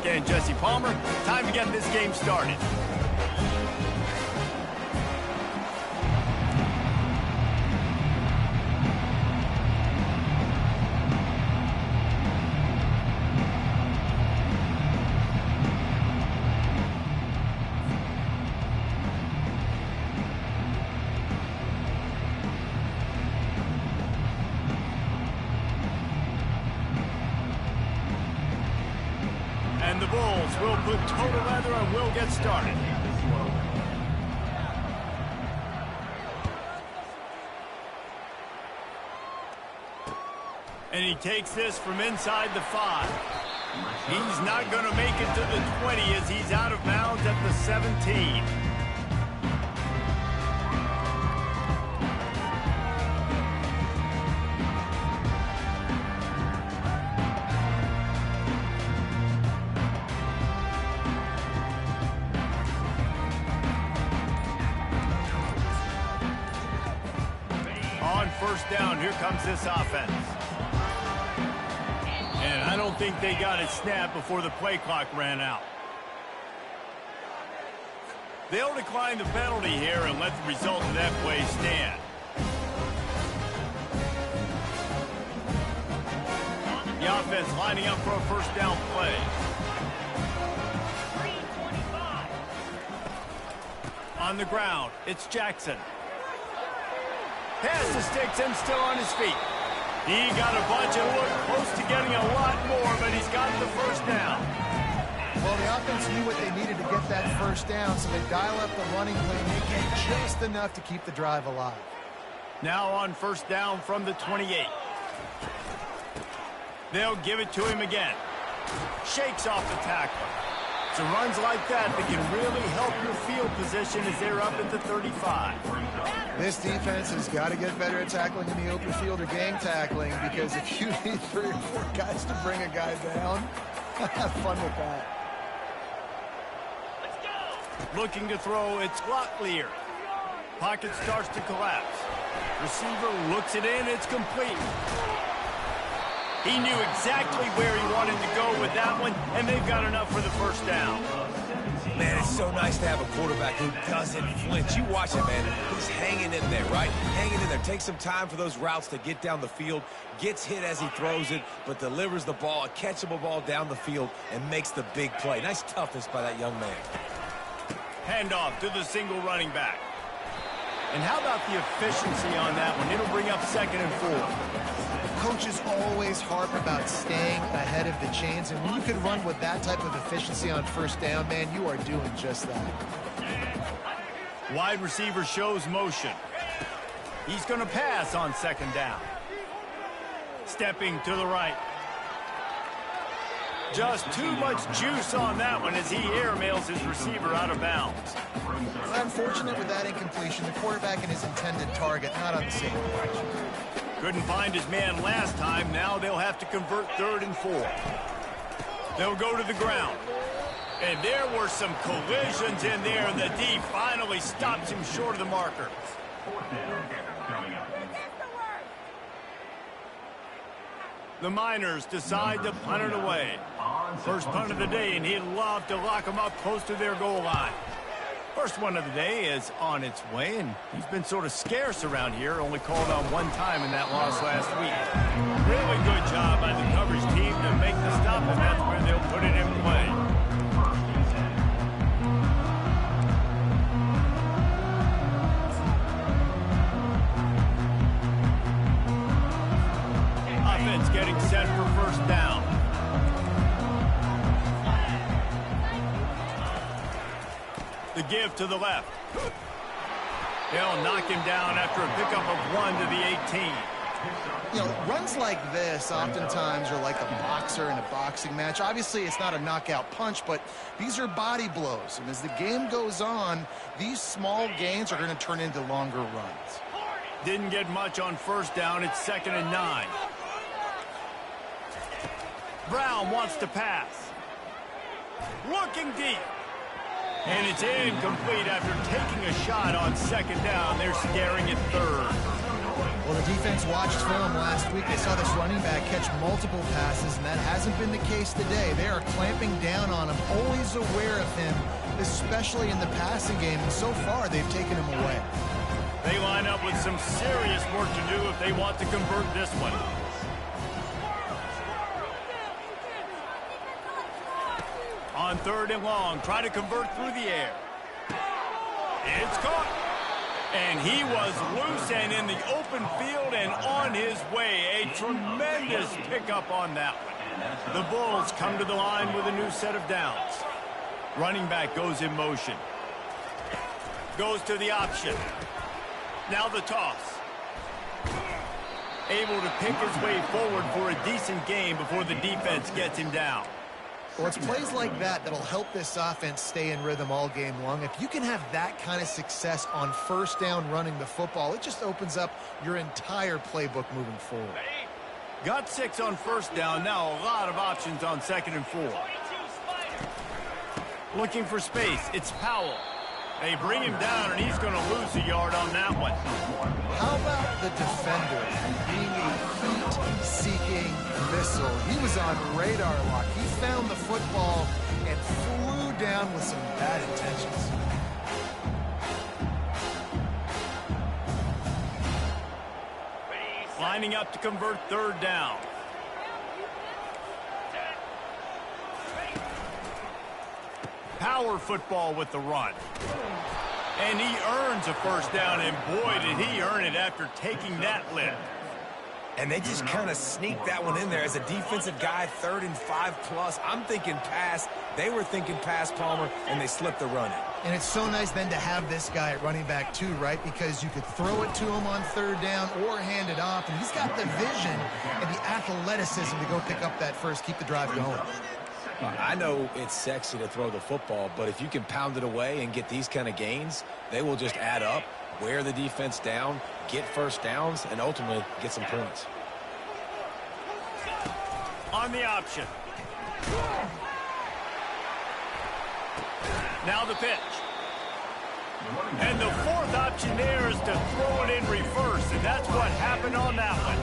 Playclock and Jesse Palmer. Time to get this game started. And the Bulls will put total leather and will get started. And he takes this from inside the 5. He's not going to make it to the 20 as he's out of bounds at the 17. First down, here comes this offense. And I don't think they got it snapped before the play clock ran out. They'll decline the penalty here and let the result of that play stand. The offense lining up for a first down play. On the ground, it's Jackson. Pass the sticks and still on his feet. He got a bunch and looked close to getting a lot more, but he's got the first down. Well, the offense knew what they needed to get that first down, so they dial up the running play, making it just enough to keep the drive alive. Now on first down from the 28. They'll give it to him again. Shakes off the tackler. So runs like that can really help your field position as they're up at the 35. This defense has got to get better at tackling in the open field or game tackling, because if you need 3 or 4 guys to bring a guy down, have fun with that. Let's go. Looking to throw, it's Locklear. Pocket starts to collapse. Receiver looks it in, it's complete. He knew exactly where he wanted to go with that one, and they've got enough for the first down. Man, it's so nice to have a quarterback who doesn't flinch. You watch it, man. He's hanging in there, right? Hanging in there. Takes some time for those routes to get down the field. Gets hit as he throws it, but delivers the ball, a catchable ball down the field, and makes the big play. Nice toughness by that young man. Handoff to the single running back. And how about the efficiency on that one? It'll bring up 2nd and 4. Coaches always harp about staying ahead of the chains, and when you can run with that type of efficiency on first down, man, you are doing just that. Wide receiver shows motion. He's going to pass on 2nd down. Stepping to the right. Just too much juice on that one as he airmails his receiver out of bounds. Unfortunate with that incompletion, the quarterback and his intended target not on the same page. Couldn't find his man last time. Now they'll have to convert 3rd and 4. They'll go to the ground. And there were some collisions in there, and the D finally stops him short of the marker. The Miners decide to punt it away. First punt of the day, and he'd love to lock them up close to their goal line. First one of the day is on its way, and he's been sort of scarce around here, only called on 1 time in that loss last week. Really good job by the coverage team to make the stop, and that's where they'll put it in play. Offense getting set for first down. The give to the left. They'll knock him down after a pickup of 1 to the 18. You know, runs like this oftentimes are like a boxer in a boxing match. Obviously, it's not a knockout punch, but these are body blows. And as the game goes on, these small gains are going to turn into longer runs. Didn't get much on first down. It's 2nd and 9. Brown wants to pass. Looking deep. And it's incomplete after taking a shot on 2nd down. They're staring at 3rd. Well, the defense watched film last week. They saw this running back catch multiple passes, and that hasn't been the case today. They are clamping down always aware of him, especially in the passing game, and so far they've taken him away. They line up with some serious work to do if they want to convert this one. On 3rd and long, try to convert through the air. It's caught. And he was loose and in the open field and on his way. A tremendous pickup on that one. The Bulls come to the line with a new set of downs. Running back goes in motion. Goes to the option. Now the toss. Able to pick his way forward for a decent gain before the defense gets him down. Well, it's plays like that that'll help this offense stay in rhythm all game long. If you can have that kind of success on 1st down running the football, it just opens up your entire playbook moving forward. Got 6 on 1st down. Now a lot of options on 2nd and 4. Looking for space. It's Powell. They bring him down, and he's going to lose a yard on that one. How about the defender being a heat-seeking missile? He was on radar lock. He found the football and flew down with some bad intentions. Lining up to convert 3rd down. Power football with the run. And he earns a 1st down, and boy, did he earn it after taking that lift. And they just kind of sneaked that one in there as a defensive guy, 3rd and 5+. I'm thinking pass. They were thinking pass, Palmer, and they slipped the run in. And it's so nice then to have this guy at running back too, right? Because you could throw it to him on 3rd down or hand it off, and he's got the vision and the athleticism to go pick up that first, keep the drive going. I know it's sexy to throw the football, but if you can pound it away and get these kind of gains, they will just add up, wear the defense down, get 1st downs, and ultimately get some points. On the option. Now the pitch. And the 4th option there is to throw it in reverse, and that's what happened on that one.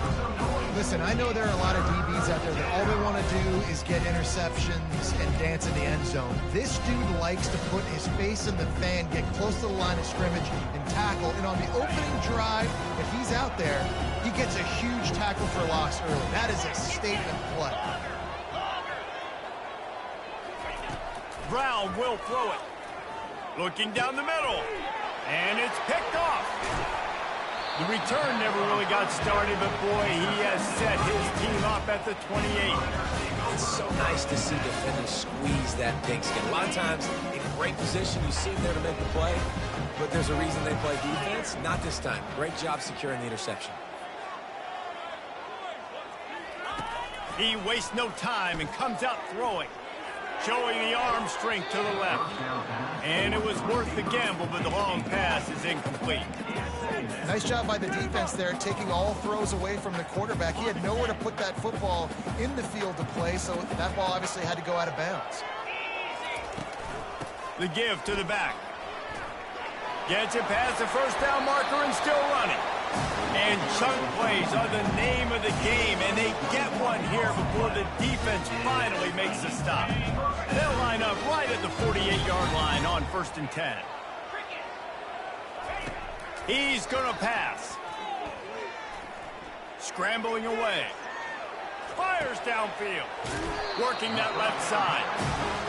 Listen, I know there are a lot of DBs out there that all they want to do is get interceptions and dance in the end zone. This dude likes to put his face in the fan, get close to the line of scrimmage, and tackle. And on the opening drive, if he's out there, he gets a huge tackle for loss early. That is a statement play. Brown will throw it. Looking down the middle. And it's picked off. The return never really got started, but boy, he has set his team up at the 28. It's so nice to see defenders squeeze that pigskin. A lot of times, in great position, you see him there to make the play, but there's a reason they play defense. Not this time. Great job securing the interception. He wastes no time and comes out throwing, showing the arm strength to the left. And it was worth the gamble, but the long pass is incomplete. Nice job by the defense there, taking all throws away from the quarterback. He had nowhere to put that football in the field to play, so that ball obviously had to go out of bounds. The give to the back. Gets it past the 1st down marker and still running. And chunk plays are the name of the game, and they get one here before the defense finally makes the stop. They'll line up right at the 48-yard line on 1st and 10. He's going to pass. Scrambling away. Fires downfield. Working that left side.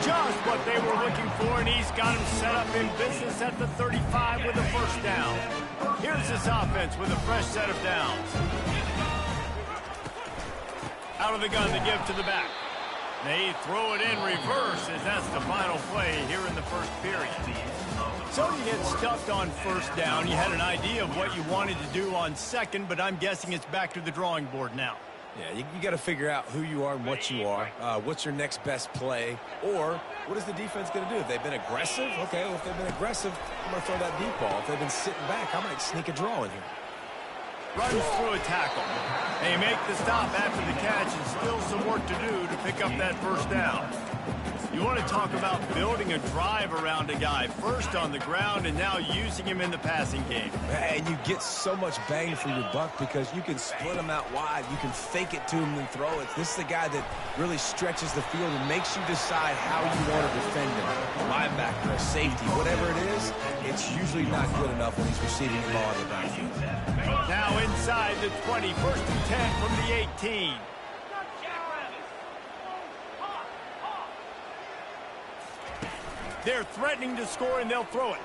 Just what they were looking for, and he's got him set up in business at the 35 with a 1st down. Here's this offense with a fresh set of downs. Out of the gun to give to the back. They throw it in reverse as that's the final play here in the 1st period. So you get stuffed on 1st down. You had an idea of what you wanted to do on 2nd, but I'm guessing it's back to the drawing board now. Yeah, you got to figure out who you are and what you are. What's your next best play? Or what is the defense going to do? If they've been aggressive, okay, well, if they've been aggressive, I'm going to throw that deep ball. If they've been sitting back, I might sneak a draw in here. Runs through a tackle. They make the stop after the catch, and still some work to do to pick up that 1st down. You want to talk about building a drive around a guy, first on the ground and now using him in the passing game. And you get so much bang for your buck because you can split him out wide. You can fake it to him and throw it. This is the guy that really stretches the field and makes you decide how you want to defend him. A linebacker, a safety, whatever it is, it's usually not good enough when he's receiving the ball in the backfield. Now inside the 20, 1st and 10 from the 18. They're threatening to score, and they'll throw it.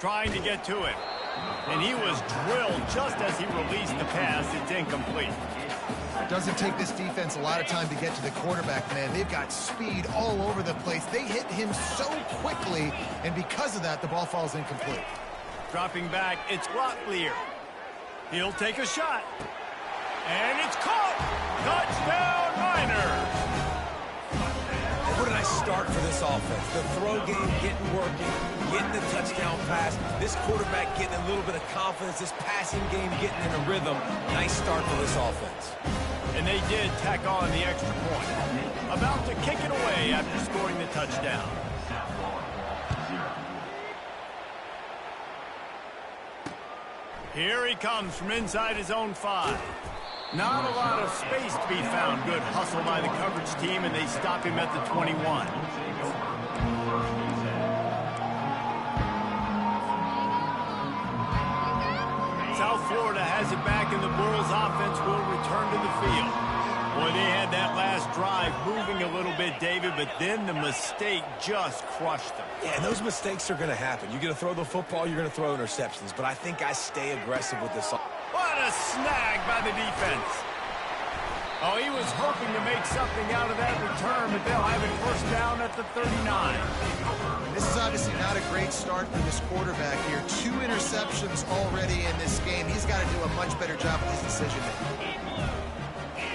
Trying to get to him. And he was drilled just as he released the pass. It's incomplete. It doesn't take this defense a lot of time to get to the quarterback, man. They've got speed all over the place. They hit him so quickly, and because of that, the ball falls incomplete. Dropping back, it's Locklear. He'll take a shot. And it's caught! Touchdown, Miners! Where did I start for this offense? The throw game getting working, getting the touchdown pass. This quarterback getting a little bit of confidence. This passing game getting in a rhythm. Nice start for this offense. And they did tack on the extra point. About to kick it away after scoring the touchdown. Here he comes from inside his own 5. Not a lot of space to be found. Good hustle by the coverage team, and they stop him at the 21. South Florida has it back, and the Bulls offense will return to the field. Boy, they had that last drive moving a little bit, David, but then the mistake just crushed them. Yeah, and those mistakes are going to happen. You're going to throw the football, you're going to throw interceptions, but I think I stay aggressive with this. What a snag by the defense. Oh, he was hoping to make something out of that return, but they'll have it first down at the 39. This is obviously not a great start for this quarterback here. 2 interceptions already in this game. He's got to do a much better job with his decision-making.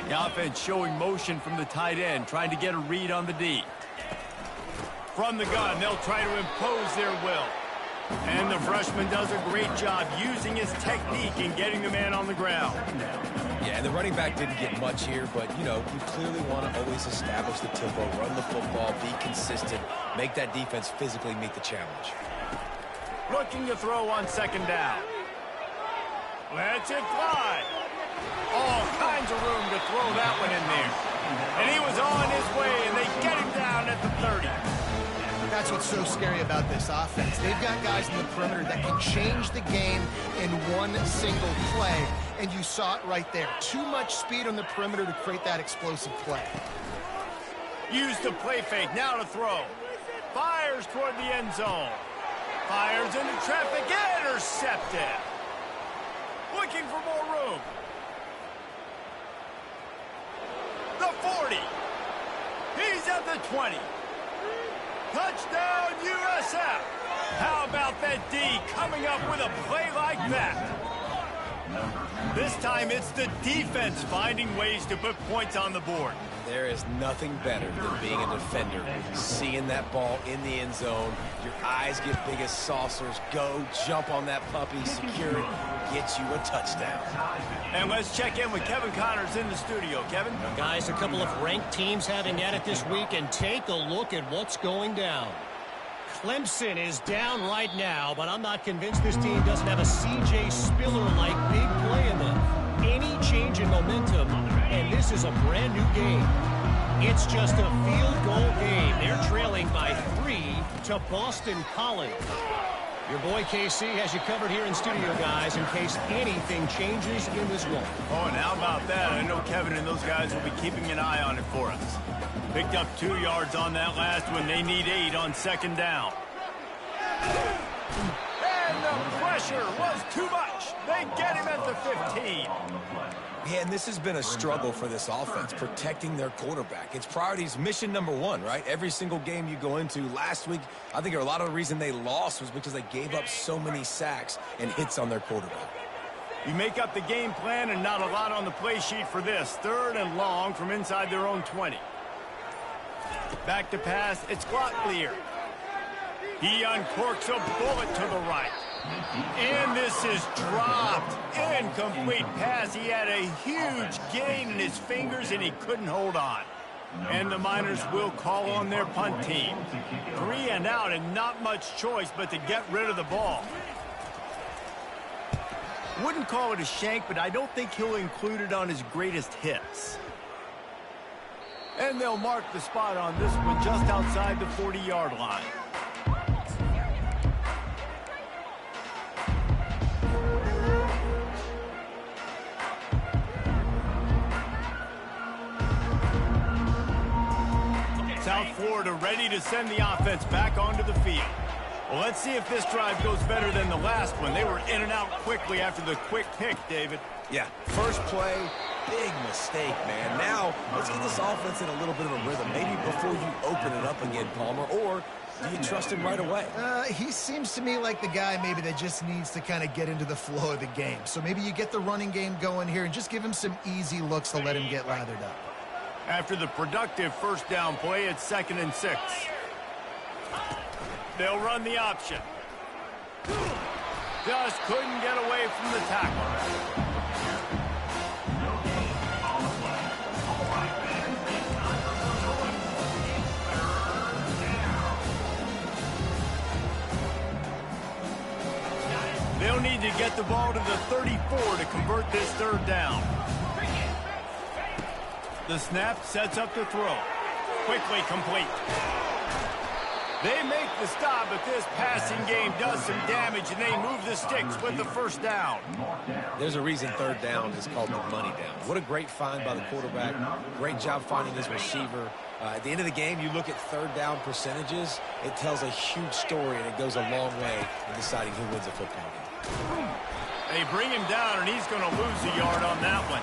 The offense showing motion from the tight end, trying to get a read on the D. From the gun, they'll try to impose their will. And the freshman does a great job using his technique and getting the man on the ground. Yeah, and the running back didn't get much here, but, you know, you clearly want to always establish the tempo, run the football, be consistent, make that defense physically meet the challenge. Looking to throw on 2nd down. Lets it fly. All kinds of room to throw that one in there. And he was on his way, and they get him down at the 30. That's what's so scary about this offense. They've got guys in the perimeter that can change the game in one single play, and you saw it right there. Too much speed on the perimeter to create that explosive play. Use the play fake, now to throw. Fires toward the end zone. Fires into traffic, intercepted. Looking for more room. The 40. He's at the 20. Touchdown, USF! How about that D coming up with a play like that? This time it's the defense finding ways to put points on the board. There is nothing better than being a defender, seeing that ball in the end zone, your eyes get big as saucers, go, jump on that puppy, secure it, get you a touchdown. And let's check in with Kevin Connors in the studio. Kevin? Guys, a couple of ranked teams having at it this week, and take a look at what's going down. Clemson is down right now, but I'm not convinced this team doesn't have a C.J. Spiller-like big play in them. Any change in momentum, and this is a brand new game. It's just a field goal game. They're trailing by 3 to Boston College. Your boy KC has you covered here in studio, guys, in case anything changes in this one. Oh, and how about that? I know Kevin and those guys will be keeping an eye on it for us. Picked up 2 yards on that last one. They need 8 on 2nd down. And the pressure was too much. They get him at the 15. Yeah, and this has been a struggle for this offense, protecting their quarterback. It's priorities, mission number 1, right? Every single game you go into. Last week, I think a lot of the reason they lost was because they gave up so many sacks and hits on their quarterback. You make up the game plan and not a lot on the play sheet for this. 3rd and long from inside their own 20. Back to pass, it's Locklear. He uncorks a bullet to the right. And this is dropped. Incomplete pass. He had a huge gain in his fingers, and he couldn't hold on. And the Miners will call on their punt team. 3 and out and not much choice but to get rid of the ball. Wouldn't call it a shank, but I don't think he'll include it on his greatest hits. And they'll mark the spot on this one just outside the 40-yard line. South Florida ready to send the offense back onto the field. Well, let's see if this drive goes better than the last one. They were in and out quickly after the quick pick, David. Yeah, first play, big mistake, man. Now, let's get this offense in a little bit of a rhythm. Maybe before you open it up again, Palmer, or do you trust him right away? He seems to me like the guy maybe that just needs to kind of get into the flow of the game. So maybe you get the running game going here and just give him some easy looks to let him get lathered up. After the productive first down play, it's 2nd and 6. They'll run the option. Just couldn't get away from the tackle. They'll need to get the ball to the 34 to convert this 3rd down. The snap sets up the throw. Quickly complete. They make the stop, but this passing game does some damage, and they move the sticks with the first down. There's a reason 3rd down is called the money down. What a great find by the quarterback. Great job finding his receiver. At the end of the game, you look at 3rd down percentages. It tells a huge story, and it goes a long way in deciding who wins a football game. They bring him down, and he's going to lose a yard on that one.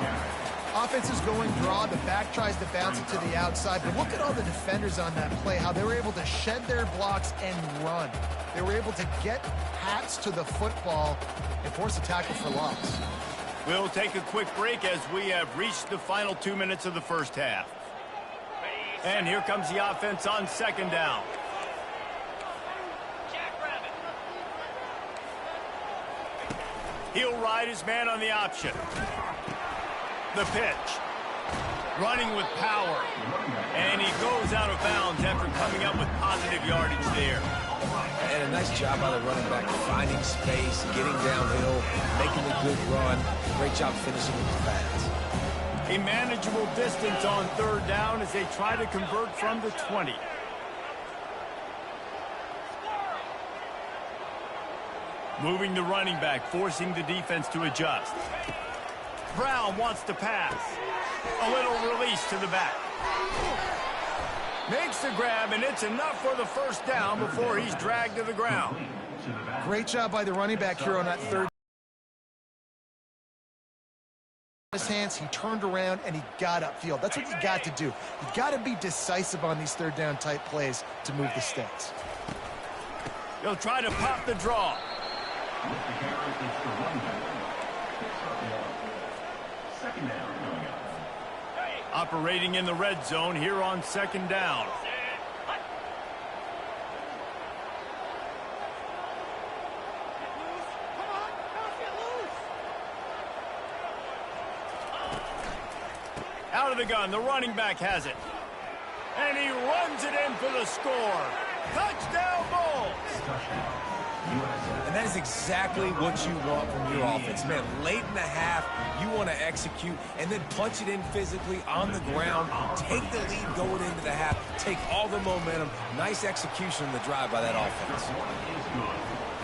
Offense is going draw. The back tries to bounce it to the outside. But look at all the defenders on that play, how they were able to shed their blocks and run. They were able to get hats to the football and force a tackle for loss. We'll take a quick break as we have reached the final 2 minutes of the first half. And here comes the offense on 2nd down. He'll ride his man on the option. The pitch. Running with power. And he goes out of bounds after coming up with positive yardage there. And a nice job by the running back, finding space, getting downhill, making a good run. Great job finishing with his pass. A manageable distance on 3rd down as they try to convert from the 20. Moving the running back, forcing the defense to adjust. Brown wants to pass. A little release to the back. Makes the grab, and it's enough for the first down before he's dragged to the ground. Great job by the running back here on that 3rd. His hands, he turned around, and he got upfield. That's what you got to do. You got to be decisive on these 3rd down type plays to move the sticks. He'll try to pop the draw. Operating in the red zone here on 2nd down. Out of the gun, the running back has it. And he runs it in for the score. Touchdown, Bulls! And that is exactly what you want from your offense. Man, late in the half, you want to execute and then punch it in physically on the ground, take the lead going into the half, take all the momentum. Nice execution in the drive by that offense.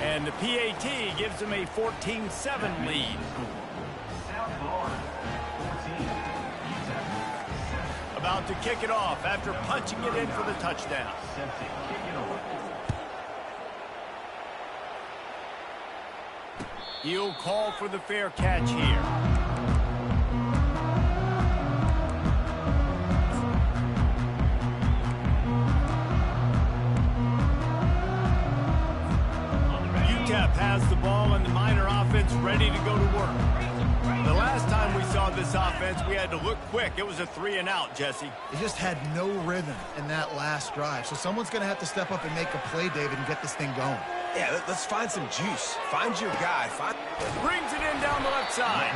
And the PAT gives them a 14-7 lead. About to kick it off after punching it in for the touchdown. He'll call for the fair catch here. Utep has the ball and the Miner offense ready to go to work. The last time we saw this offense, we had to look quick. It was a 3-and-out, Jesse. They just had no rhythm in that last drive. So someone's going to have to step up and make a play, David, and get this thing going. Yeah, let's find some juice. Find your guy. Brings it in down the left side.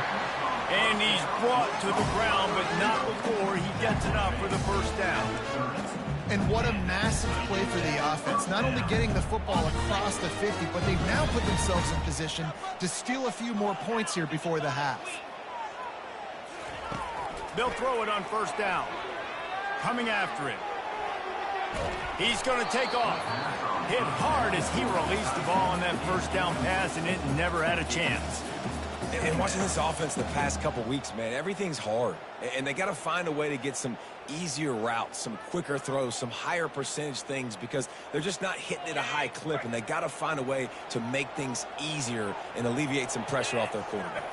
And he's brought to the ground, but not before he gets enough for the first down. And what a massive play for the offense. Not only getting the football across the 50, but they've now put themselves in position to steal a few more points here before the half. They'll throw it on first down. Coming after it. He's going to take off. Hit hard as he released the ball on that first down pass, and it never had a chance. And watching this offense the past couple weeks, man, everything's hard. And they got to find a way to get some easier routes, some quicker throws, some higher percentage things because they're just not hitting at a high clip, and they got to find a way to make things easier and alleviate some pressure off their quarterback.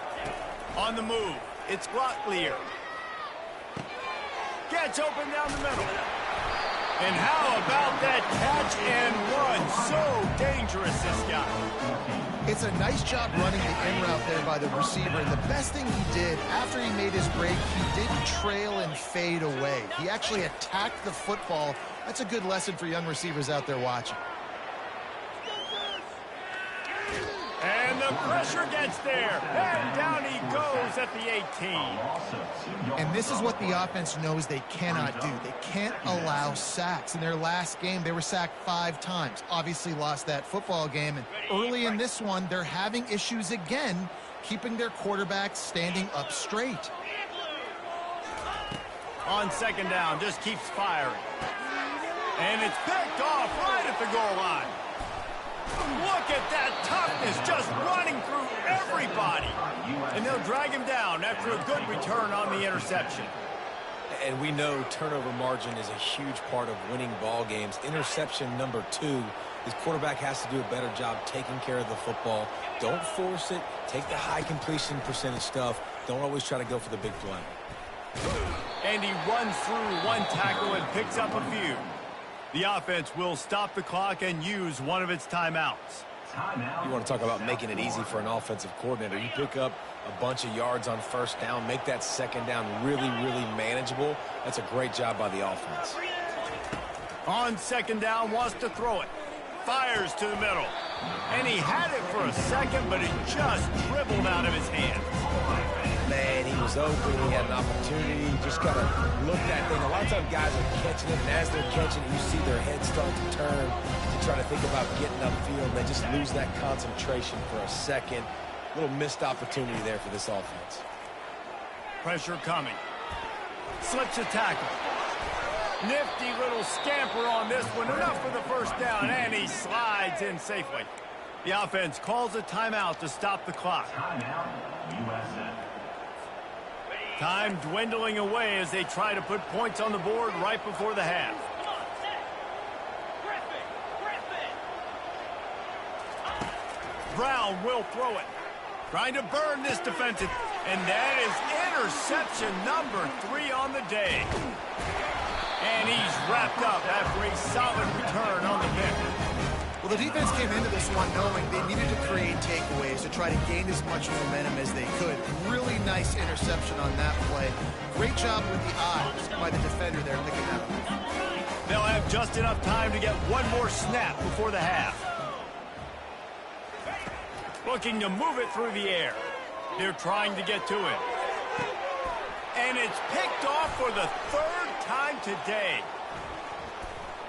On the move, it's Locklear. Gets open down the middle. And how about that catch and run? So dangerous, this guy. It's a nice job running the in route there by the receiver. And the best thing he did after he made his break, he didn't trail and fade away. He actually attacked the football. That's a good lesson for young receivers out there watching. And the pressure gets there. And down he goes at the 18. And this is what the offense knows they cannot do. They can't allow sacks. In their last game, they were sacked 5 times. Obviously lost that football game. And early in this one, they're having issues again, keeping their quarterback standing up straight. On second down, just keeps firing. And it's picked off right at the goal line. Look at that toughness, just running through everybody. And they'll drag him down after a good return on the interception. And we know turnover margin is a huge part of winning ball games. Interception number 2, his quarterback has to do a better job taking care of the football. Don't force it. Take the high completion percentage stuff. Don't always try to go for the big play. And he runs through one tackle and picks up a few. The offense will stop the clock and use one of its timeouts. You want to talk about making it easy for an offensive coordinator. You pick up a bunch of yards on first down, make that second down really, really manageable. That's a great job by the offense. On second down, wants to throw it. Fires to the middle. And he had it for a second, but it just dribbled out of his hand. Man, he was open. He had an opportunity. You just got to look that thing. A lot of times guys are catching it, and as they're catching it, you see their head start to turn to try to think about getting upfield. They just lose that concentration for a second. Little missed opportunity there for this offense. Pressure coming. Slips a tackle. Nifty little scamper on this one. Enough for the first down, and he slides in safely. The offense calls a timeout to stop the clock. Time dwindling away as they try to put points on the board right before the half. Brown will throw it. Trying to burn this defensive. And that is interception number 3 on the day. And he's wrapped up after a solid return on the pick. Well, the defense came into this one knowing they needed to create takeaways to try to gain as much momentum as they could. Really nice interception on that play. Great job with the eyes by the defender there picking that up. They'll have just enough time to get one more snap before the half. Looking to move it through the air. They're trying to get to it. And it's picked off for the 3rd time today.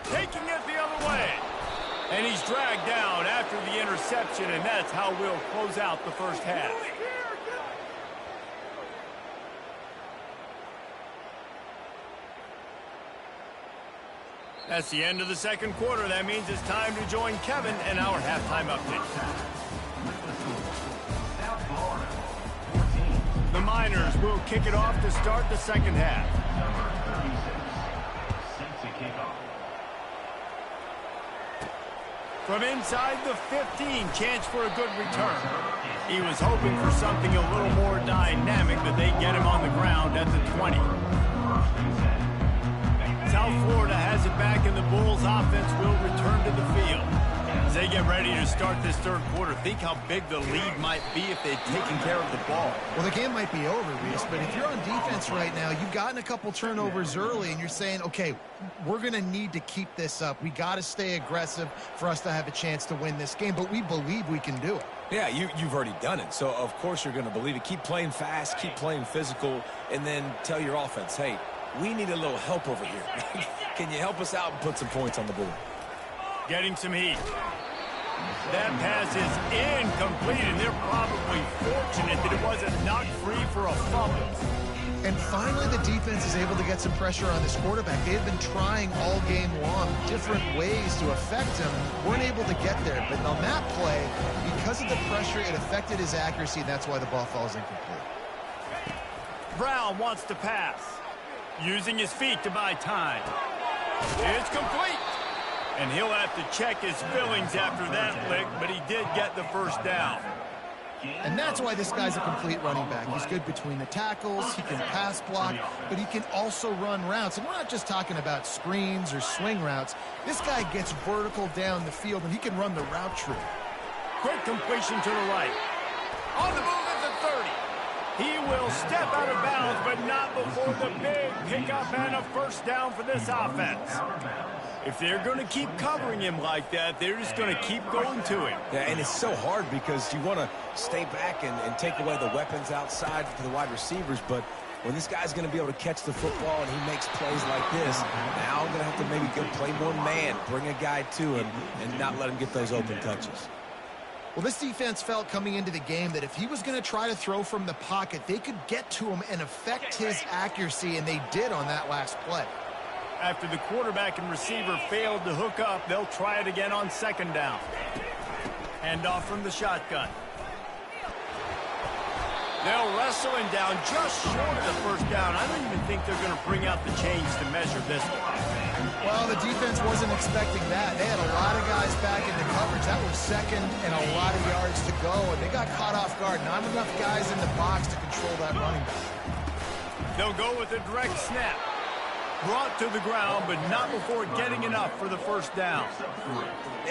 Taking it the other way. And he's dragged down after the interception, and that's how we'll close out the first half. That's the end of the second quarter. That means it's time to join Kevin in our halftime update. The Miners will kick it off to start the second half. From inside the 15, chance for a good return. He was hoping for something a little more dynamic, but they get him on the ground at the 20. South Florida has it back, and the Bulls offense will return to the field. As they get get ready to start this third quarter. Think how big the lead might be if they'd taken care of the ball. Well, the game might be over, Reese, but if you're on defense right now, you've gotten a couple turnovers early, and you're saying, okay, we're going to need to keep this up. We got to stay aggressive for us to have a chance to win this game, but we believe we can do it. Yeah, you've already done it, so of course you're going to believe it. Keep playing fast, keep playing physical, and then tell your offense, hey, we need a little help over here. Can you help us out and put some points on the board? Getting some heat. That pass is incomplete, and they're probably fortunate that it wasn't knocked free for a fumble. And finally, the defense is able to get some pressure on this quarterback. They had been trying all game long different ways to affect him. Weren't able to get there. But on that play, because of the pressure, it affected his accuracy, and that's why the ball falls incomplete. Brown wants to pass. Using his feet to buy time. It's complete. And he'll have to check his feelings after that lick, but he did get the first down. And that's why this guy's a complete running back. He's good between the tackles, he can pass block, but he can also run routes. And we're not just talking about screens or swing routes. This guy gets vertical down the field, and he can run the route tree. Quick completion to the right. On the move at the 30. He will step out of bounds, but not before the big pickup and a first down for this offense. If they're going to keep covering him like that, they're just going to keep going to him. Yeah, and it's so hard because you want to stay back and take away the weapons outside to the wide receivers, but when this guy's going to be able to catch the football and he makes plays like this, now I'm going to have to maybe go play more man, bring a guy to him, and not let him get those open touches. Well, this defense felt coming into the game that if he was going to try to throw from the pocket, they could get to him and affect his accuracy, and they did on that last play. After the quarterback and receiver failed to hook up, they'll try it again on second down. Handoff from the shotgun. They'll wrestle him down just short of the first down. I don't even think they're going to bring out the chains to measure this one. Well, the defense wasn't expecting that. They had a lot of guys back into coverage. That was second and a lot of yards to go, and they got caught off guard. Not enough guys in the box to control that running back. They'll go with a direct snap. Brought to the ground, but not before getting enough for the first down.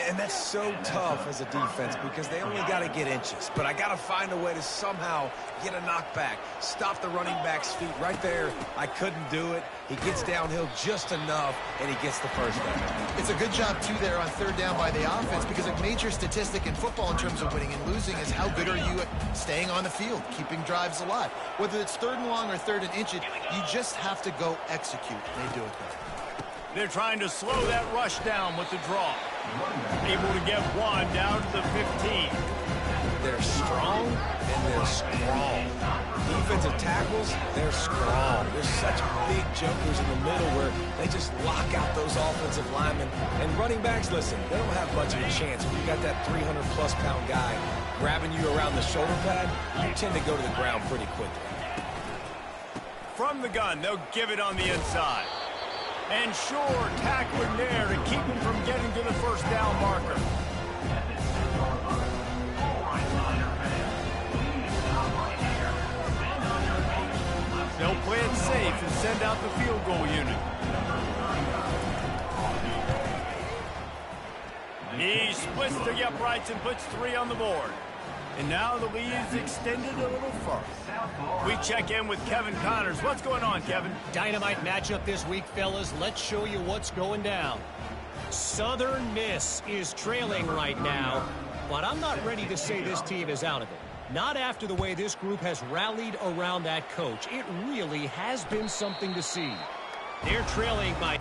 And that's so tough as a defense because they only got to get inches. But I got to find a way to somehow get a knockback, stop the running back's feet right there. I couldn't do it. He gets downhill just enough, and he gets the first down. It's a good job, too, there on third down by the offense because a major statistic in football in terms of winning and losing is how good are you at staying on the field, keeping drives alive. Whether it's third and long or third and inches, you just have to go execute. They do it there. They're trying to slow that rush down with the draw. Able to get one down to the 15. They're strong and they're strong. Defensive tackles, they're strong. They're such big jumpers in the middle where they just lock out those offensive linemen. And running backs, listen, they don't have much of a chance. When you got that 300-plus pound guy grabbing you around the shoulder pad, you tend to go to the ground pretty quickly. From the gun, they'll give it on the inside. And sure, tackling there to keep him from getting to the first down marker. They'll play it safe and send out the field goal unit. He splits the uprights and puts 3 on the board. And now the lead is extended a little further. We check in with Kevin Connors. What's going on, Kevin? Dynamite matchup this week, fellas. Let's show you what's going down. Southern Miss is trailing right now, but I'm not ready to say this team is out of it. Not after the way this group has rallied around that coach. It really has been something to see. They're trailing by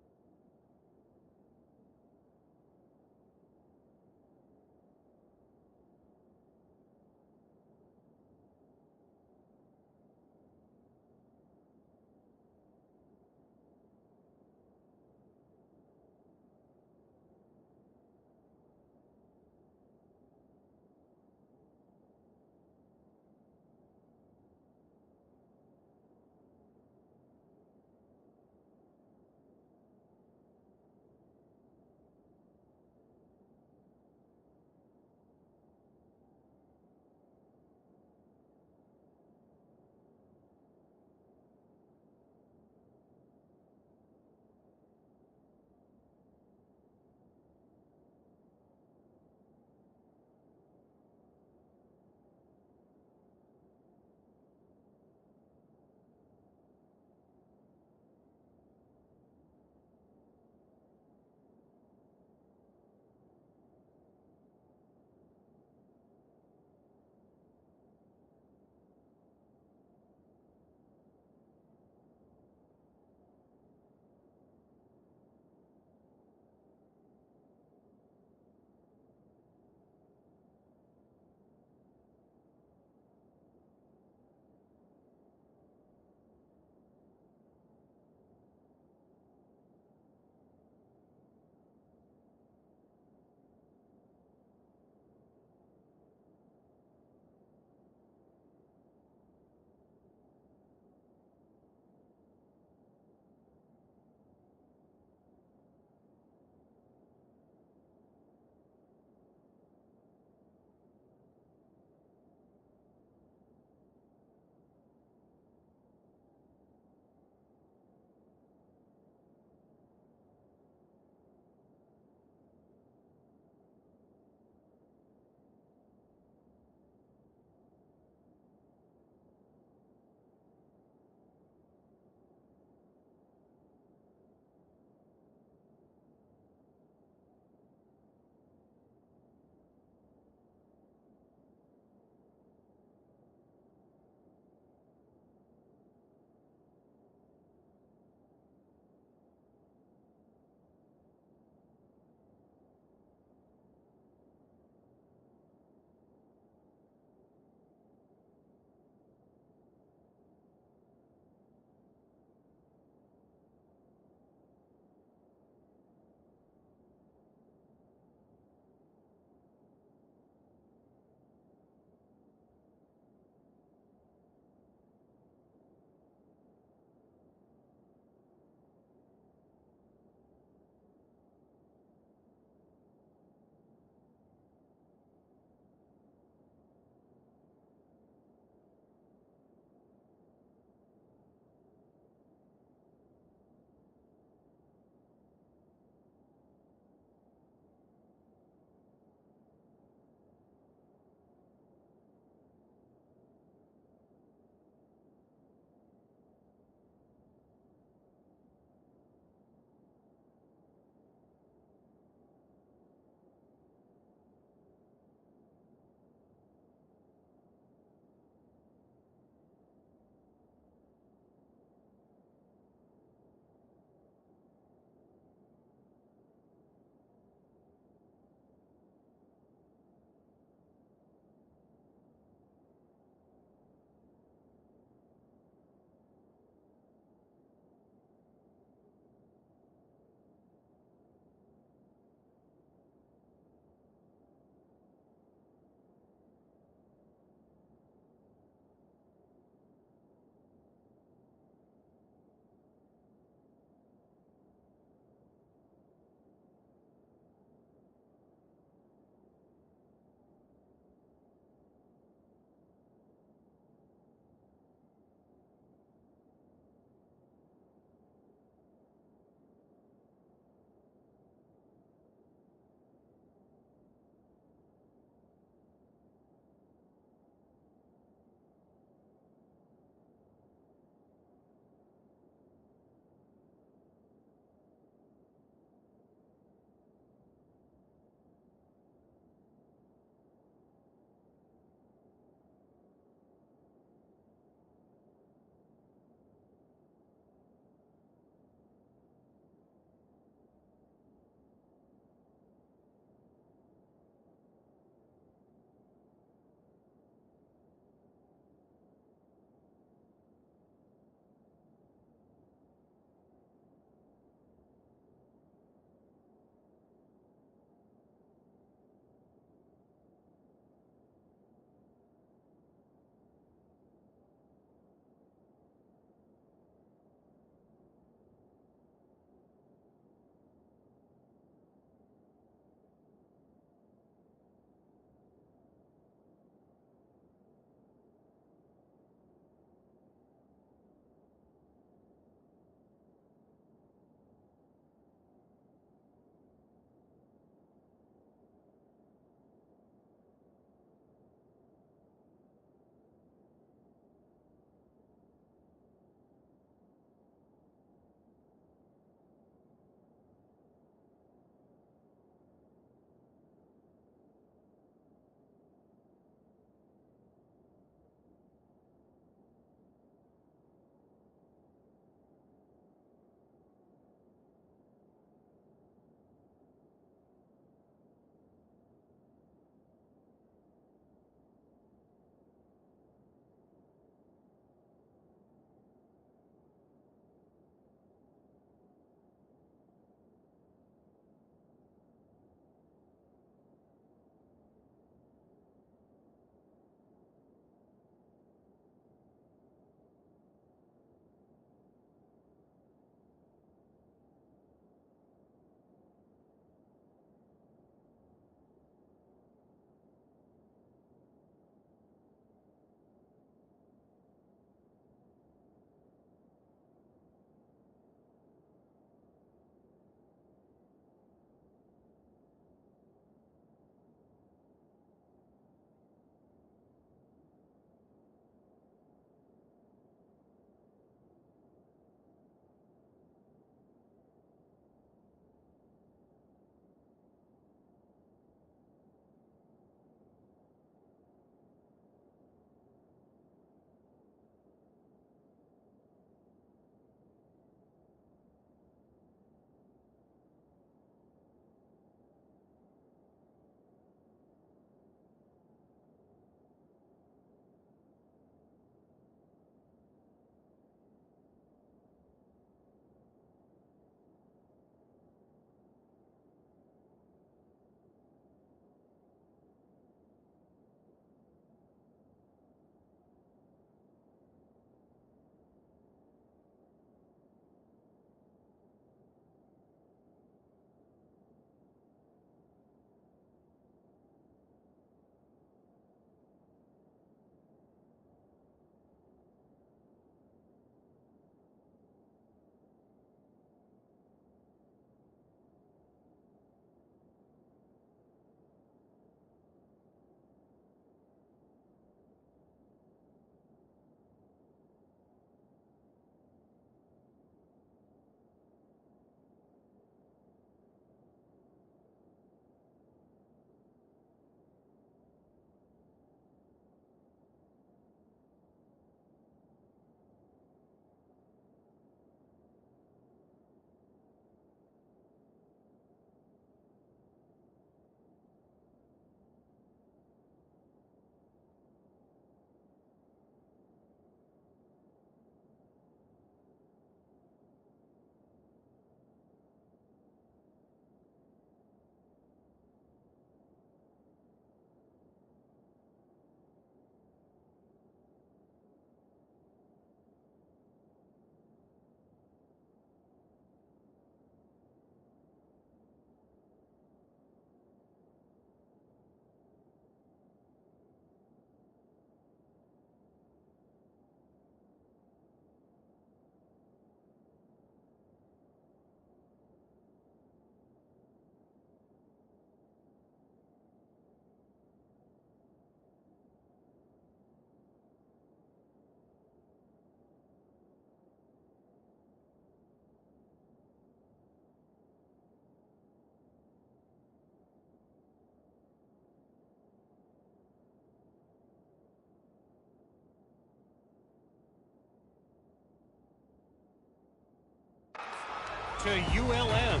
to ULM.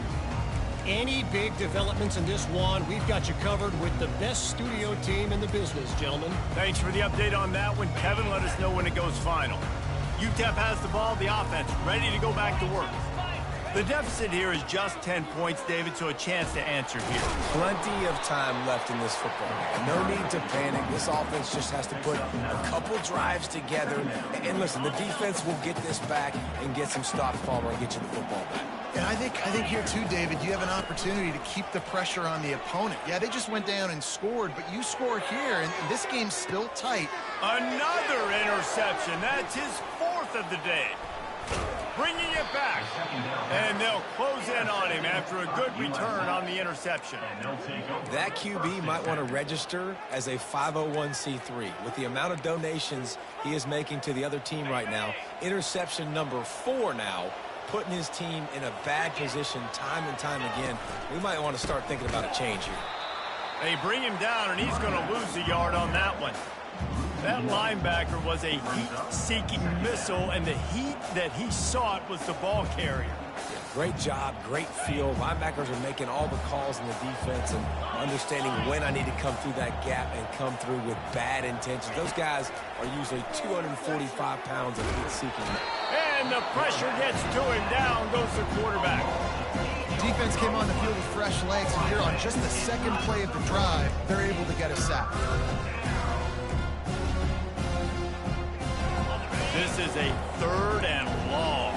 Any big developments in this one, we've got you covered with the best studio team in the business, gentlemen. Thanks for the update on that one, Kevin. Let us know when it goes final. Utep has the ball, the offense, ready to go back to work. The deficit here is just 10 points, David, so a chance to answer here. Plenty of time left in this football game. No need to panic. This offense just has to put a couple drives together. And listen, the defense will get this back and get some stops, Palmer, and get you the football back. And I think here, too, David, you have an opportunity to keep the pressure on the opponent. Yeah, they just went down and scored, but you score here, and this game's still tight. Another interception. That's his fourth of the day. Bringing it back. And they'll close in on him after a good return on the interception. That QB might want to register as a 501c3. With the amount of donations he is making to the other team right now, interception number 4 now, putting his team in a bad position time and time again. We might want to start thinking about a change here. They bring him down, and he's going to lose a yard on that one. That linebacker was a heat-seeking missile, and the heat that he sought was the ball carrier. Great job, great feel. Linebackers are making all the calls in the defense and understanding when I need to come through that gap and come through with bad intentions. Those guys are usually 245 pounds of heat-seeking. And the pressure gets to him. Down goes the quarterback. Defense came on the field with fresh legs, and here on just the second play of the drive, they're able to get a sack. This is a 3rd and long.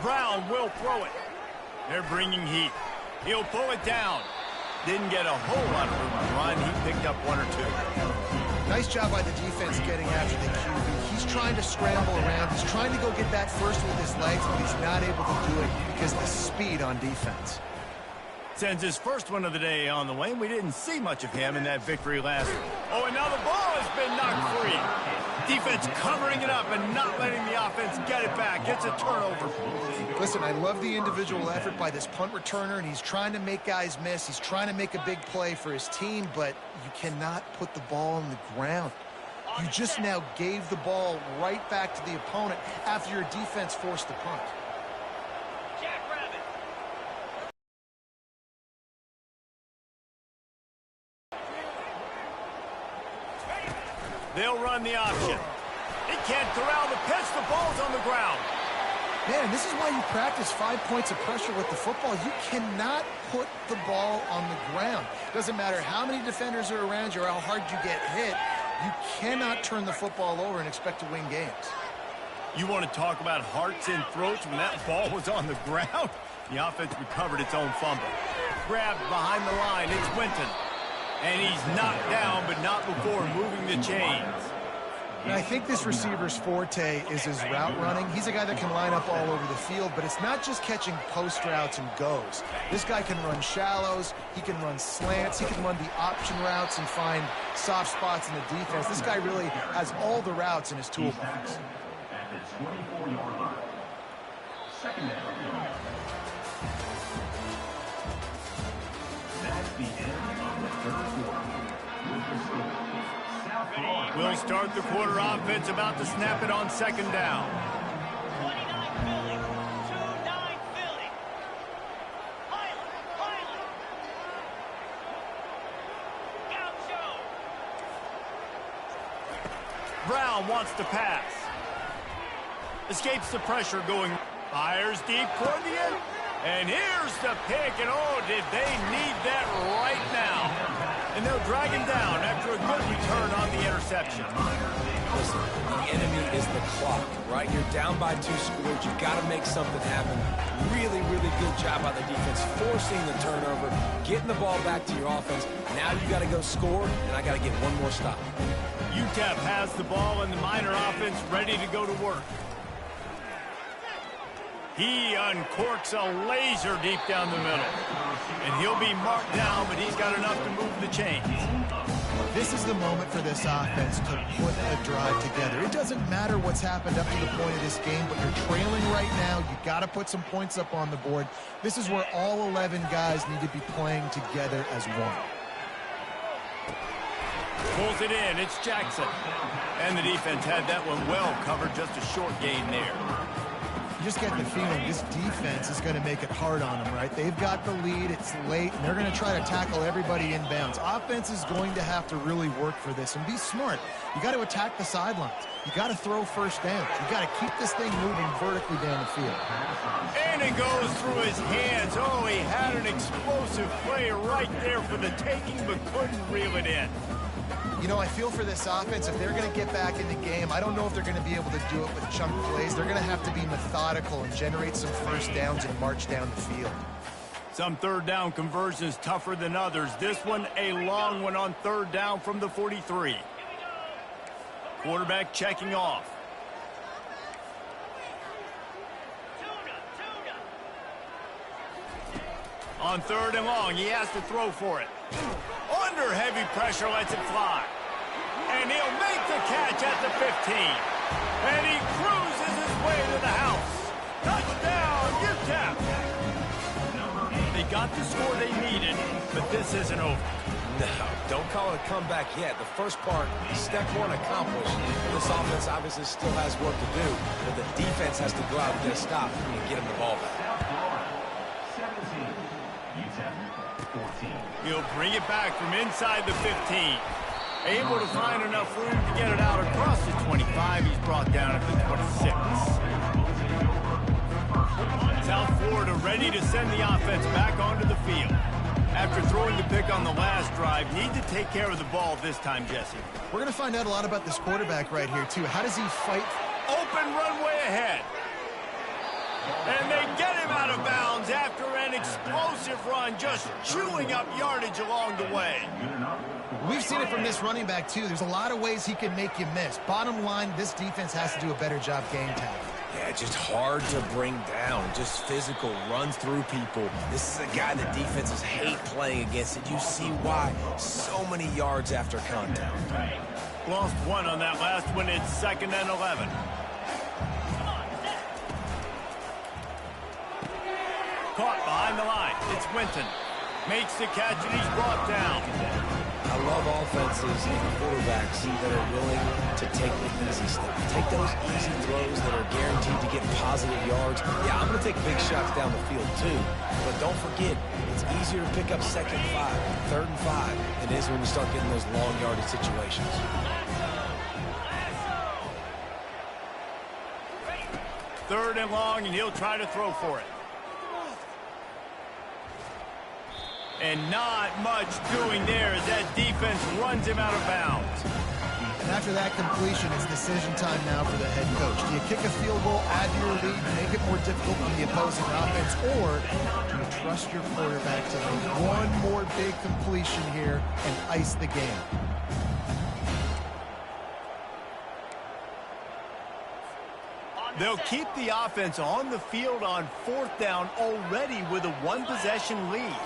Brown will throw it. They're bringing heat. He'll pull it down. Didn't get a whole lot of room to run. He picked up 1 or 2. Nice job by the defense getting after the QB. He's trying to scramble around. He's trying to go get that first with his legs, but he's not able to do it because of the speed on defense. Sends his first one of the day on the way. We didn't see much of him in that victory last week. Oh, and now the ball has been knocked free. Defense covering it up and not letting the offense get it back. It's a turnover. Listen, I love the individual effort by this punt returner, and he's trying to make guys miss. He's trying to make a big play for his team, but you cannot put the ball on the ground. You just now gave the ball right back to the opponent after your defense forced the punt. They'll run the option. He can't corral the pitch. The ball's on the ground. Man, this is why you practice 5 points of pressure with the football. You cannot put the ball on the ground. Doesn't matter how many defenders are around you or how hard you get hit. You cannot turn the football over and expect to win games. You want to talk about hearts and throats when that ball was on the ground? The offense recovered its own fumble. Grabbed behind the line. It's Winton. And he's knocked down, but not before moving the chains. And I think this receiver's forte is his route running. He's a guy that can line up all over the field, but it's not just catching post routes and goes. This guy can run shallows, he can run slants, he can run the option routes and find soft spots in the defense. This guy really has all the routes in his toolbox. At the 24-yard line. Second down. That's the end of the third quarter. With the score, South Florida. We'll start the quarter offense, about to snap it on second down. 29 Philly, 2-9 Philly. Highland. Gaucho. Brown wants to pass. Escapes the pressure going. Fires deep toward the end. And here's the pick, and oh, did they need that right now. And they'll drag him down after a good return on the interception. Listen, the enemy is the clock, right? You're down by 2 scores. You've got to make something happen. Really, really good job by the defense, forcing the turnover, getting the ball back to your offense. Now you got to go score, and I got to get one more stop. Utep has the ball, and the Miner offense ready to go to work. He uncorks a laser deep down the middle. And he'll be marked down, but he's got enough to move the chains. This is the moment for this offense to put a drive together. It doesn't matter what's happened up to the point of this game, but you're trailing right now. You got to put some points up on the board. This is where all 11 guys need to be playing together as one. Pulls it in. It's Jackson. And the defense had that one well covered, just a short gain there. You just get the feeling this defense is going to make it hard on them, right? They've got the lead, it's late, and they're going to try to tackle everybody inbounds. Offense is going to have to really work for this and be smart. You got to attack the sidelines. You got to throw first downs. You got to keep this thing moving vertically down the field. And it goes through his hands. Oh, he had an explosive play right there for the taking, but couldn't reel it in. You know, I feel for this offense, if they're going to get back in the game, I don't know if they're going to be able to do it with chunk plays. They're going to have to be methodical and generate some first downs and march down the field. Some third down conversions tougher than others. This one, a long one on third down from the 43. Quarterback checking off. On third and long, he has to throw for it. Under heavy pressure, lets it fly. And he'll make the catch at the 15. And he cruises his way to the house. Touchdown, Utep. They got the score they needed, but this isn't over. No, don't call it a comeback yet. The first part, step one accomplished. This offense obviously still has work to do, but the defense has to go out and get a stop and get him the ball back. South Florida, 17. Utep, 14. He'll bring it back from inside the 15. Able to find enough room to get it out across the 25. He's brought down at the 26. South Florida ready to send the offense back onto the field. After throwing the pick on the last drive, need to take care of the ball this time, Jesse. We're going to find out a lot about this quarterback right here, too. How does he fight? Open runway ahead. And they get him out of bounds after an explosive run, just chewing up yardage along the way. We've seen it from this running back, too. There's a lot of ways he can make you miss. Bottom line, this defense has to do a better job game tackling. Yeah, just hard to bring down. Just physical, runs through people. This is a guy that defenses hate playing against, and you see why. So many yards after contact. Lost one on that last one. It's 2nd and 11. Caught behind the line. It's Winton. Makes the catch, and he's brought down. I love offenses and quarterbacks that are willing to take the easy stuff. Take those easy throws that are guaranteed to get positive yards. Yeah, I'm going to take big shots down the field too. But don't forget, it's easier to pick up 2nd and 5, 3rd and 5 than it is when you start getting those long yardage situations. Third and long, and he'll try to throw for it. And not much doing there as that defense runs him out of bounds. And after that completion, it's decision time now for the head coach. Do you kick a field goal, add to your lead, make it more difficult on the opposing offense, or do you trust your quarterback to make one more big completion here and ice the game? They'll keep the offense on the field on 4th down already with a one-possession lead.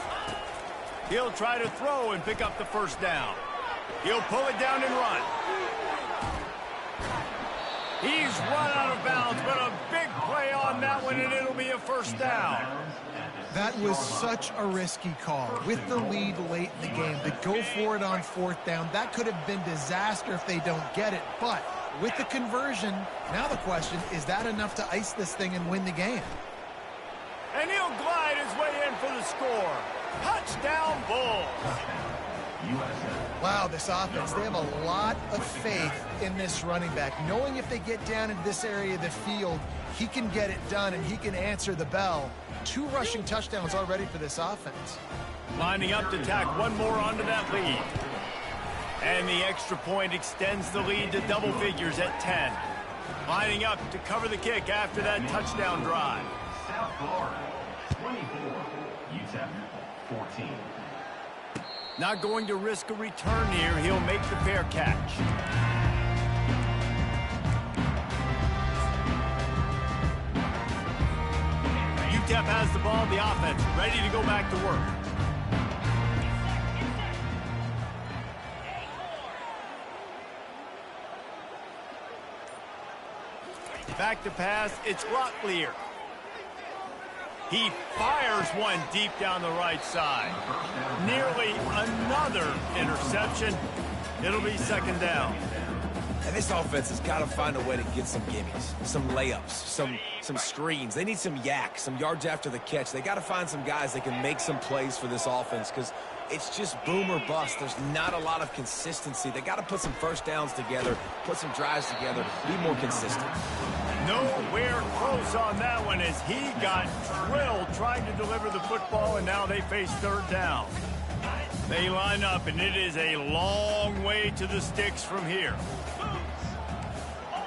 He'll try to throw and pick up the first down. He'll pull it down and run. He's run out of bounds, but a big play on that one, and it'll be a first down. That was such a risky call. With the lead late in the game, to go for it on 4th down, that could have been disaster if they don't get it. But with the conversion, now the question, is that enough to ice this thing and win the game? And he'll glide his way in for the score. Touchdown, Bulls. Wow, this offense, they have a lot of faith in this running back, knowing if they get down into this area of the field, he can get it done and he can answer the bell. 2 rushing touchdowns already for this offense. Lining up to tack one more onto that lead. And the extra point extends the lead to double figures at 10. Lining up to cover the kick after that touchdown drive. South Florida, 24. Utep, 14. Not going to risk a return here. He'll make the fair catch. Utep has the ball, the offense ready to go back to work. Back to pass, it's Locklear. He fires one deep down the right side. Nearly another interception. It'll be 2nd down. And this offense has got to find a way to get some gimmies, some layups, some screens. They need some yak, some yards after the catch. They got to find some guys that can make some plays for this offense because it's just boom or bust. There's not a lot of consistency. They got to put some first downs together, put some drives together, be more consistent. Nowhere close on that one as he got drilled trying to deliver the football, and now they face third down. They line up, and it is a long way to the sticks from here.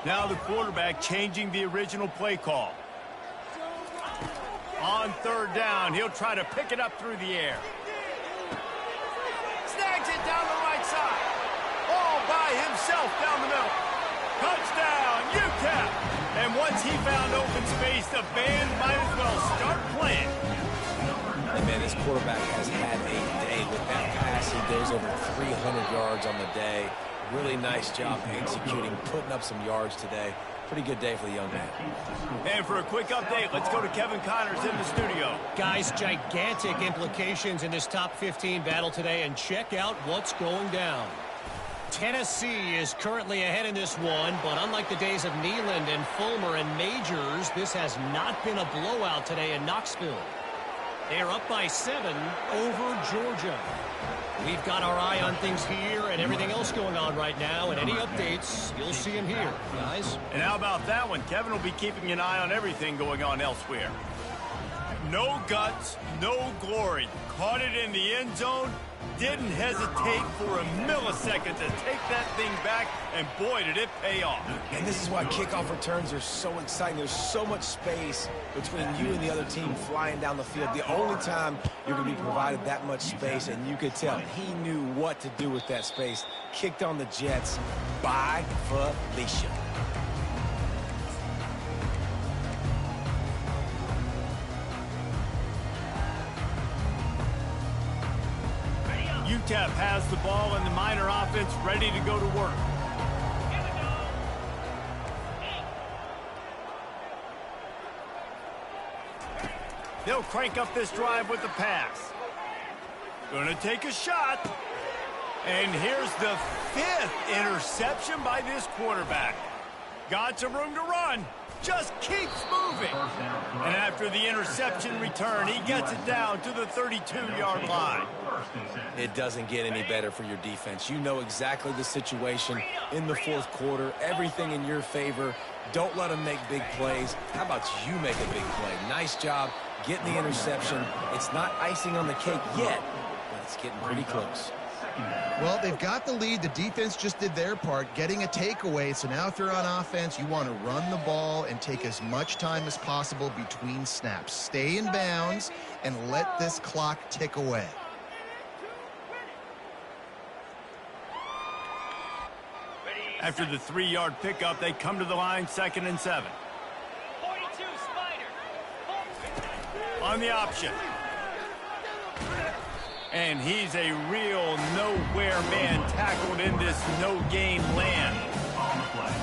Now the quarterback changing the original play call. On third down, he'll try to pick it up through the air. Snags it down the right side. All by himself down the middle. Touchdown, Utep. And once he found open space, the band might as well start playing. And man, this quarterback has had a day with that pass. He goes over 300 yards on the day. Really nice job executing, putting up some yards today. Pretty good day for the young man. And for a quick update, let's go to Kevin Connors in the studio. Guys, gigantic implications in this top 15 battle today, and check out what's going down. Tennessee is currently ahead in this one, but unlike the days of Neyland and Fulmer and Majors, this has not been a blowout today in Knoxville. They're up by 7 over Georgia. We've got our eye on things here and everything else going on right now, and any updates, you'll see them here, guys. And how about that one? Kevin will be keeping an eye on everything going on elsewhere. No guts, no glory. Caught it in the end zone. Didn't hesitate for a millisecond to take that thing back, and boy, did it pay off. And this is why kickoff returns are so exciting. There's so much space between you and the other team flying down the field. The only time you're going to be provided that much space, and you could tell he knew what to do with that space. Kicked on the Jets by Felicia. Utep has the ball and the Miner offense ready to go to work. They'll crank up this drive with the pass. Gonna take a shot. And here's the 5th interception by this quarterback. Got some room to run. Just keeps moving. And after the interception return, he gets it down to the 32-yard line. It doesn't get any better for your defense. You know exactly the situation in the fourth quarter. Everything in your favor. Don't let them make big plays. How about you make a big play? Nice job getting the interception. It's not icing on the cake yet, but it's getting pretty close. Well, they've got the lead. The defense just did their part, getting a takeaway. So now if you're on offense, you want to run the ball and take as much time as possible between snaps. Stay in bounds and let this clock tick away. After the 3-yard pickup, they come to the line, 2nd and 7. 42, Spider. On the option. And he's a real nowhere man tackled in this no-gain land. On the play.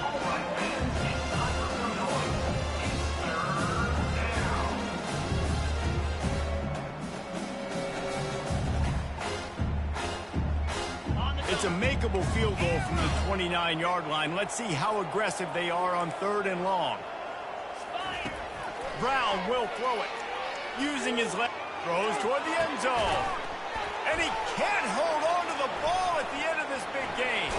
All right, fans, it's time for some noise. It's third down. It's a makeable field goal from the 29-yard line. Let's see how aggressive they are on 3rd and long. Brown will throw it. Using his left, throws toward the end zone. And he can't hold on to the ball at the end of this big game.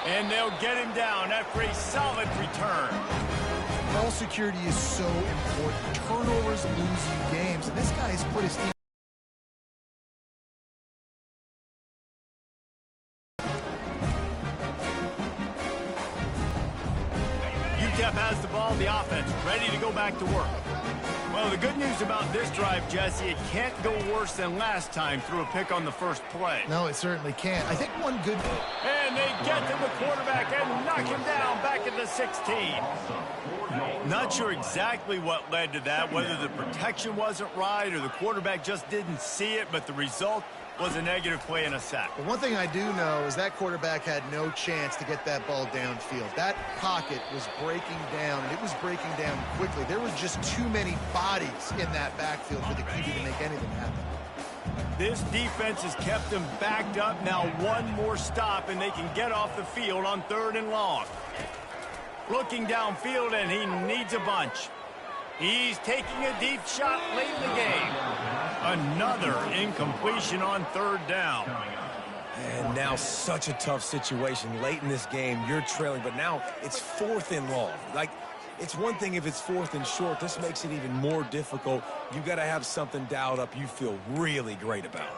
And they'll get him down after a solid return. Ball security is so important. Turnovers lose you games, and this guy has put his team. Utep has the ball, the offense ready to go back to work. Well, the good news about this drive, Jesse, it can't go worse than last time through a pick on the first play. No, it certainly can't. I think one good... And they get to the quarterback and knock him down back at the 16. Not sure exactly what led to that, whether the protection wasn't right or the quarterback just didn't see it, but the result was a negative play and a sack. But one thing I do know is that quarterback had no chance to get that ball downfield. That pocket was breaking down, and it was breaking down quickly. There was just too many bodies in that backfield for the QB to make anything happen. This defense has kept them backed up. Now one more stop, and they can get off the field on 3rd and long. Looking downfield, and he needs a bunch. He's taking a deep shot late in the game. Another incompletion on 3rd down. And now such a tough situation. Late in this game, you're trailing, but now it's 4th and long. Like, it's one thing if it's 4th and short. This makes it even more difficult. You got to have something dialed up you feel really great about.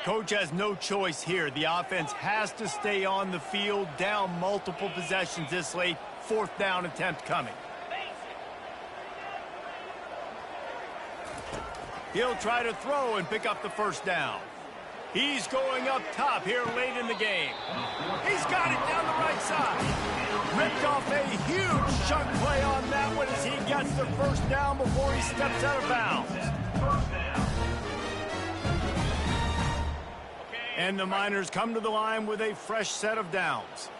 Coach has no choice here. The offense has to stay on the field, down multiple possessions this late. 4th down attempt coming. He'll try to throw and pick up the 1st down. He's going up top here late in the game. He's got it down the right side. Ripped off a huge chunk play on that one as he gets the 1st down before he steps out of bounds. And the Miners come to the line with a fresh set of downs.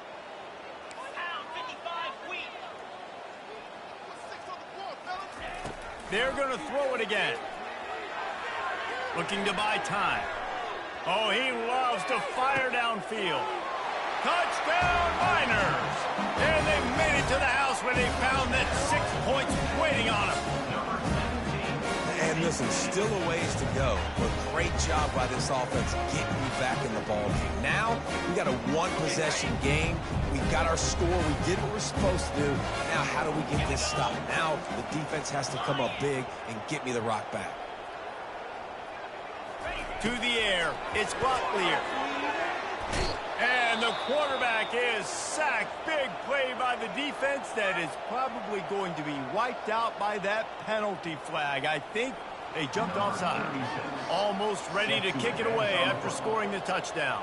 They're going to throw it again. Looking to buy time. Oh, he loves to fire downfield. Touchdown, Miners! And they made it to the house where they found that 6 points waiting on them. And listen, still a ways to go, but great job by this offense getting you back in the ball game. Now, we got a 1-possession game. We got our score. We did what we're supposed to do. Now, how do we get this stopped? Now, the defense has to come up big and get me the rock back. To the air, it's Butler. And the quarterback is sacked. Big play by the defense that is probably going to be wiped out by that penalty flag. I think they jumped offside. Almost ready to kick it away after scoring the touchdown.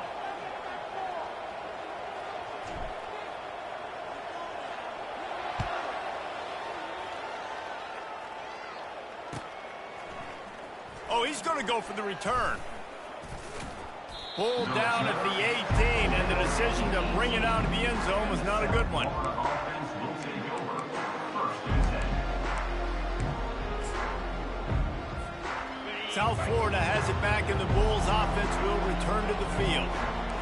Oh, he's going to go for the return. Pulled down at the 18, and the decision to bring it out of the end zone was not a good one. South Florida has it back, and the Bulls offense will return to the field.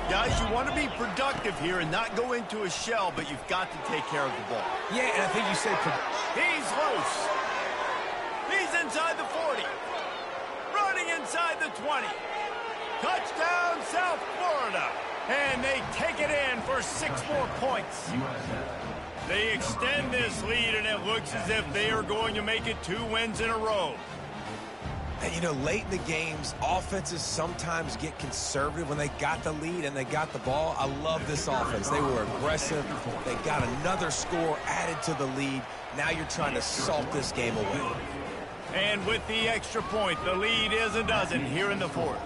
Guys, you want to be productive here and not go into a shell, but you've got to take care of the ball. Yeah, and I think you said he's loose. He's inside the 40. Running inside the 20. Touchdown, South Florida. And they take it in for 6 more points. They extend this lead, and it looks as if they are going to make it 2 wins in a row. And, you know, late in the games, offenses sometimes get conservative when they got the lead and they got the ball. I love this offense. They were aggressive. They got another score added to the lead. Now you're trying to salt this game away. And with the extra point, the lead is a dozen here in the 4th.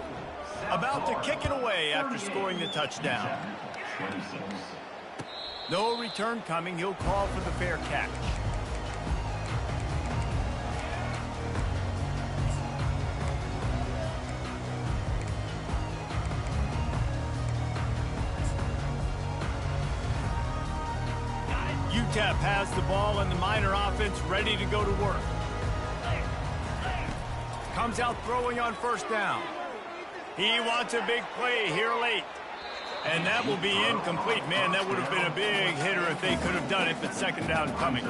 About to kick it away after scoring the touchdown. No return coming. He'll call for the fair catch. Utep has the ball, and the Miner offense ready to go to work. Comes out throwing on 1st down. He wants a big play here late. And that will be incomplete. Man, that would have been a big hitter if they could have done it, but 2nd down coming.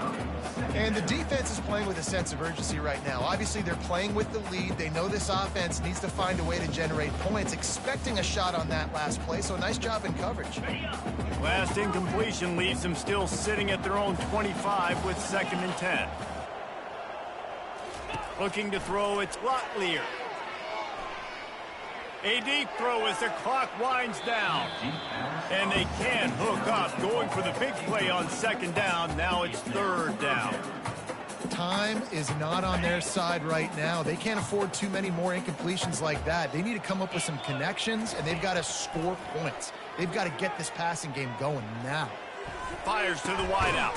And the defense is playing with a sense of urgency right now. Obviously, they're playing with the lead. They know this offense needs to find a way to generate points, expecting a shot on that last play, so nice job in coverage. Last incompletion leaves them still sitting at their own 25 with 2nd and 10. Looking to throw, it's Butler. A deep throw as the clock winds down. And they can't hook up. Going for the big play on 2nd down. Now it's 3rd down. Time is not on their side right now. They can't afford too many more incompletions like that. They need to come up with some connections, and they've got to score points. They've got to get this passing game going now. Fires to the wideout.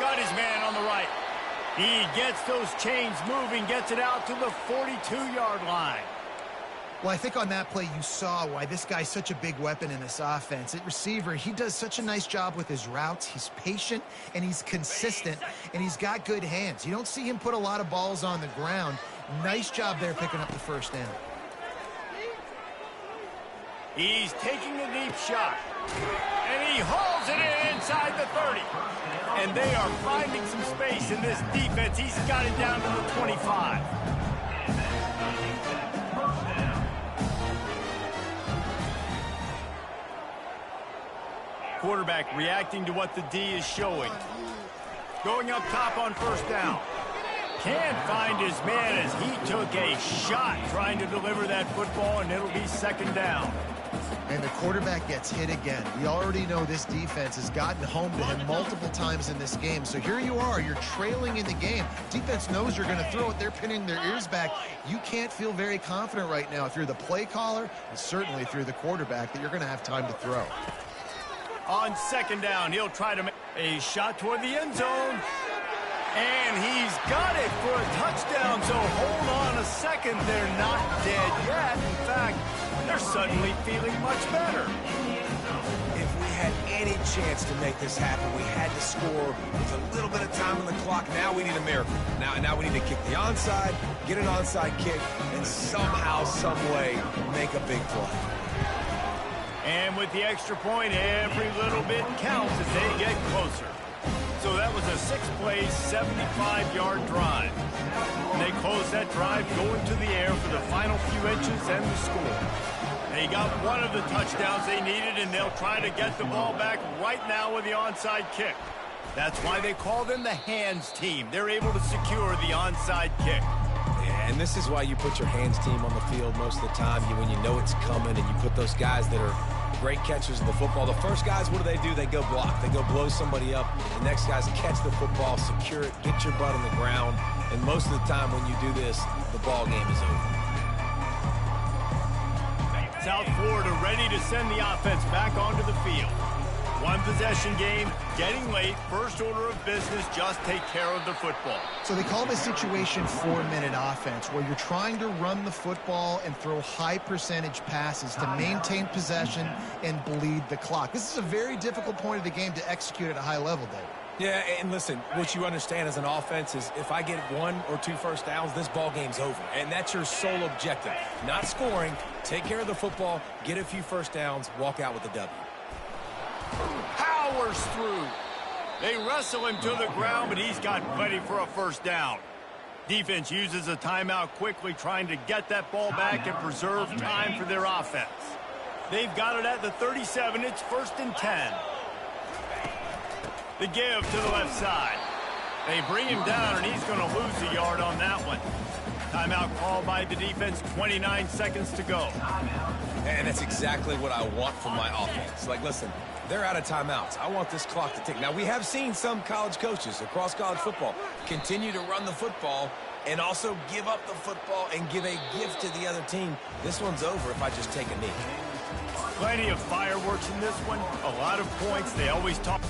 Got his man on the right. He gets those chains moving, gets it out to the 42-yard line. Well, I think on that play you saw why this guy's such a big weapon in this offense. At receiver, he does such a nice job with his routes. He's patient, and he's consistent, and he's got good hands. You don't see him put a lot of balls on the ground. Nice job there picking up the first down. He's taking a deep shot, and he hauls it in inside the 30. And they are finding some space in this defense. He's got it down to the 25. Quarterback reacting to what the D is showing. Going up top on first down. Can't find his man as he took a shot trying to deliver that football, and it'll be second down. And the quarterback gets hit again. We already know this defense has gotten home to him multiple times in this game. So here you are, you're trailing in the game. Defense knows you're going to throw it. They're pinning their ears back. You can't feel very confident right now if you're the play caller, and certainly if you're the quarterback, that you're going to have time to throw. On second down, he'll try to make a shot toward the end zone. And he's got it for a touchdown, so hold on a second. They're not dead yet. In fact, they're suddenly feeling much better. If we had any chance to make this happen, we had to score with a little bit of time on the clock. Now we need a miracle. Now we need to kick the onside, get an onside kick, and somehow, some way, make a big play. And with the extra point, every little bit counts as they get closer. So that was a 6-play, 75-yard drive. And they closed that drive going to the air for the final few inches and the score. They got one of the touchdowns they needed, and they'll try to get the ball back right now with the onside kick. That's why they call them the hands team. They're able to secure the onside kick. Yeah, and this is why you put your hands team on the field most of the time. When you know it's coming, and you put those guys that are great catchers of the football. The first guys, what do? They go block. They go blow somebody up. The next guys catch the football, secure it, get your butt on the ground. And most of the time when you do this, the ball game is over. South Florida ready to send the offense back onto the field. One possession game, getting late, first order of business, just take care of the football. So they call this situation 4-minute offense, where you're trying to run the football and throw high percentage passes to maintain possession and bleed the clock. This is a very difficult point of the game to execute at a high level, Dave. Yeah, and listen, what you understand as an offense is if I get 1 or 2 first downs, this ball game's over. And that's your sole objective. Not scoring, take care of the football, get a few first downs, walk out with a W. Powers through. They wrestle him to the ground, but he's got plenty for a first down. Defense uses a timeout quickly, trying to get that ball back and preserve time for their offense. They've got it at the 37. It's 1st and 10. The give to the left side. They bring him down, and he's going to lose a yard on that one. Timeout called by the defense, 29 seconds to go. And that's exactly what I want from my offense. Like, listen, they're out of timeouts. I want this clock to tick. Now, we have seen some college coaches across college football continue to run the football and also give up the football and give a gift to the other team. This one's over if I just take a knee. Plenty of fireworks in this one. A lot of points. They always talk.